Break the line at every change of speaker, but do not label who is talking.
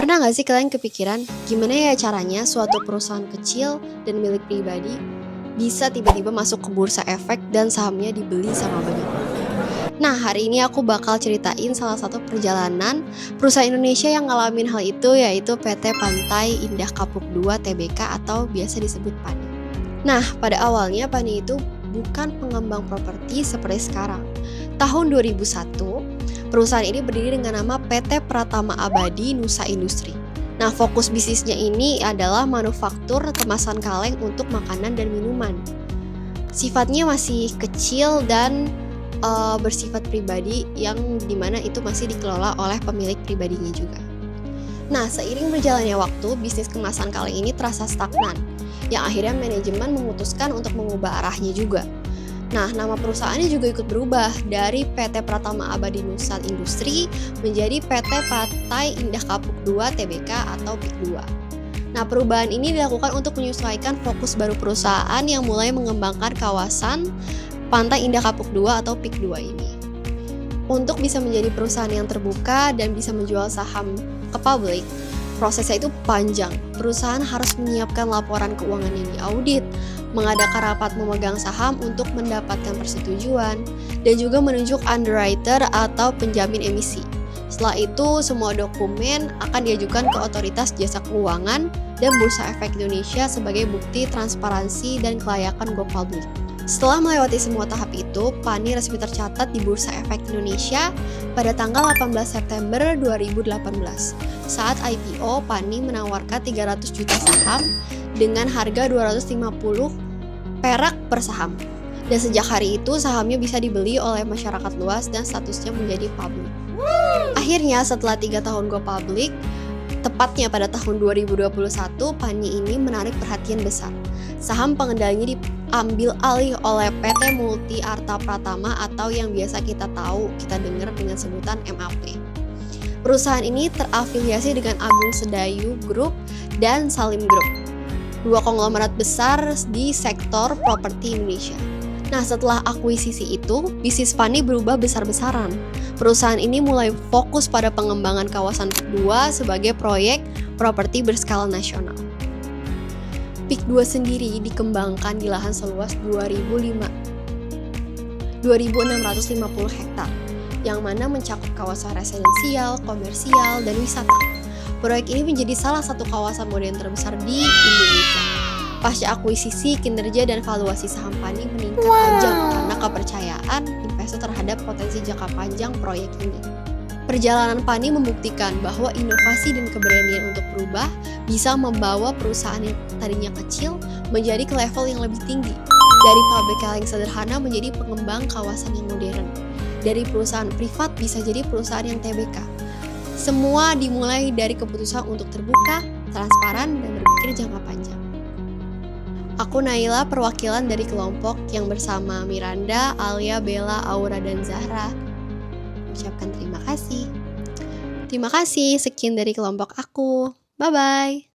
Pernah nggak sih kalian kepikiran gimana ya caranya suatu perusahaan kecil dan milik pribadi bisa tiba-tiba masuk ke bursa efek dan sahamnya dibeli sama banyak orang? Nah, hari ini aku bakal ceritain salah satu perjalanan perusahaan Indonesia yang ngalamin hal itu, yaitu PT Pantai Indah Kapuk II Tbk atau biasa disebut PANI. Nah, pada awalnya PANI itu bukan pengembang properti seperti sekarang. Tahun 2001, perusahaan ini berdiri dengan nama PT Pratama Abadi Nusa Industri. Nah, fokus bisnisnya ini adalah manufaktur kemasan kaleng untuk makanan dan minuman. Sifatnya masih kecil dan bersifat pribadi, yang dimana itu masih dikelola oleh pemilik pribadinya juga. Nah, seiring berjalannya waktu, bisnis kemasan kaleng ini terasa stagnan, yang akhirnya manajemen memutuskan untuk mengubah arahnya juga. Nah, nama perusahaannya juga ikut berubah dari PT Pratama Abadi Nusa Industri menjadi PT Pantai Indah Kapuk II Tbk atau PIK II. Nah, perubahan ini dilakukan untuk menyesuaikan fokus baru perusahaan yang mulai mengembangkan kawasan Pantai Indah Kapuk II atau PIK II ini. Untuk bisa menjadi perusahaan yang terbuka dan bisa menjual saham ke publik, prosesnya itu panjang. Perusahaan harus menyiapkan laporan keuangan yang diaudit, mengadakan rapat memegang saham untuk mendapatkan persetujuan, dan juga menunjuk underwriter atau penjamin emisi. Setelah itu, semua dokumen akan diajukan ke Otoritas Jasa Keuangan dan Bursa Efek Indonesia sebagai bukti transparansi dan kelayakan go public. Setelah melewati semua tahap itu, PANI resmi tercatat di Bursa Efek Indonesia pada tanggal 18 September 2018. Saat IPO, PANI menawarkan 300 juta saham dengan harga 250 perak per saham. Dan sejak hari itu, sahamnya bisa dibeli oleh masyarakat luas dan statusnya menjadi publik. Akhirnya, setelah 3 tahun go public, tepatnya pada tahun 2021, PANI ini menarik perhatian besar. Saham pengendalinya diambil alih oleh PT Multi Arta Pratama atau yang biasa kita dengar dengan sebutan MAP. Perusahaan ini terafiliasi dengan Agung Sedayu Group dan Salim Group, dua konglomerat besar di sektor properti Indonesia. Nah, setelah akuisisi itu, bisnis PANI berubah besar-besaran. Perusahaan ini mulai fokus pada pengembangan kawasan PIK II sebagai proyek properti berskala nasional. PIK II sendiri dikembangkan di lahan seluas 2.650 hektar, yang mana mencakup kawasan residensial, komersial, dan wisata. Proyek ini menjadi salah satu kawasan modern terbesar di Indonesia. Pasca akuisisi, kinerja dan valuasi saham PANI meningkat tajam karena kepercayaan investor terhadap potensi jangka panjang proyek ini. Perjalanan PANI membuktikan bahwa inovasi dan keberanian untuk berubah bisa membawa perusahaan yang tadinya kecil menjadi ke level yang lebih tinggi. Dari pabrik kaleng sederhana menjadi pengembang kawasan yang modern. Dari perusahaan privat bisa jadi perusahaan yang TBK. Semua dimulai dari keputusan untuk terbuka, transparan, dan berpikir jangka panjang. Aku Naila, perwakilan dari kelompok yang bersama Miranda, Alia, Bella, Aura, dan Zahra ucapkan terima kasih. Terima kasih, sekian dari kelompok aku. Bye-bye.